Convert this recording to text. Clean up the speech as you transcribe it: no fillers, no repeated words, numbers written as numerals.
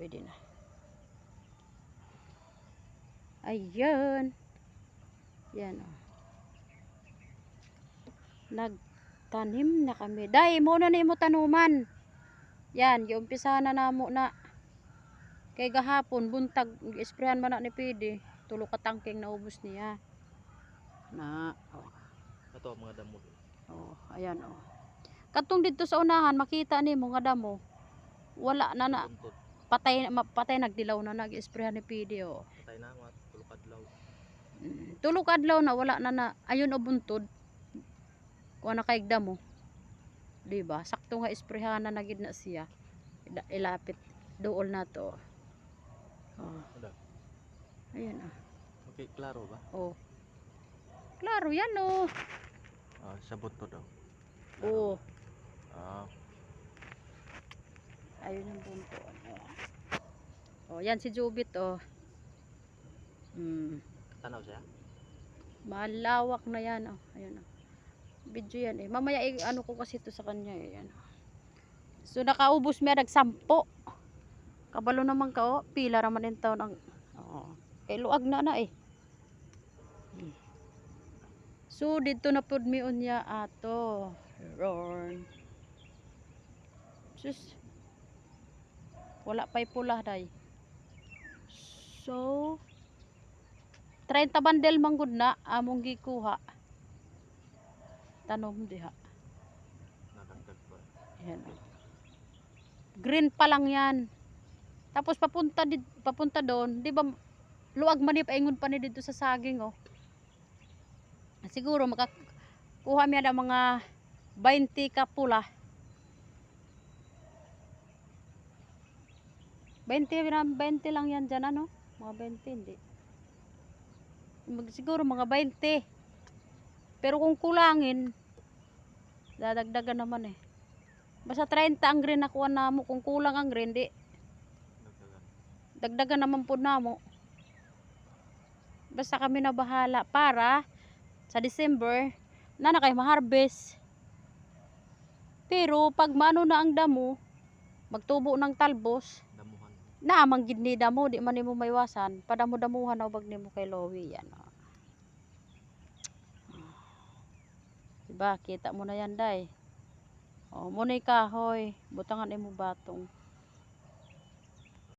pwede na. Ayan. Yan o. Nagtanim na kami. Day, muna na mo tanuman. Yan, giumpisa na namo na. Kay gahapon, buntag, isprehan man na ni Pidi. Tulo ka tangking naubos niya. Na, oh. Ito mga damo. Oh, ayan oh. Katong dito sa unahan, makita ni mo nga damo. Wala na na. Patay nagdilaw na nag-isprehan ni Pidi oh. Patay na mga tulok adlaw. Tulok adlaw na wala na na. Ayun o buntod. Kuha na kaigda mo. Diba? Sakto nga isprehan na nagid na siya. Ilapit dool na to. Oh. Ayan ah. Okay, klaro ba? Oh. Klaro yan oh. Sa buto daw. Oh. Ayun yung bunto. Oh, yan si Jubit oh. Tanaw siya? Malawak na yan oh. Ayun oh. Video yan eh. Mamaya ano ko kasi ito sa kanya eh. Yan. So nakaubos miya nagsampo. Kabalo naman ka oh. Pila raman yung taon ang kay luag na na eh. So dito na pud mi unya ato. Ron. Sus. Wala pa'y pula day. So 30 bandel manggod na among gikuha. Tanom diha. Nadagdag pa. Yan. Green pa lang yan. Tapos papunta doon, 'di ba? Luag man ni paingon pa ni dito sa saging oh. Siguro makakuha mi na mga 20 ka pula. 20 lang yan dyan ano? Mga 20 hindi. Siguro mga 20. Pero kung kulangin, dadagdagan naman eh. Basta 30 ang green nakuha namo. Kung kulang ang green, di. Dagdagan naman po namo. Basta kami na bahala para sa December na kay ma-harvest. Pero pag maano na ang damo, magtubo ng talbos, Damuhan. na manggid ni damo, di man nimo maiwasan. Padamo-damuhan na ubag nimo kay Lowy yan. Diba? Kita mo na yan day. Oh, munay kahoy. Butangan imo batong.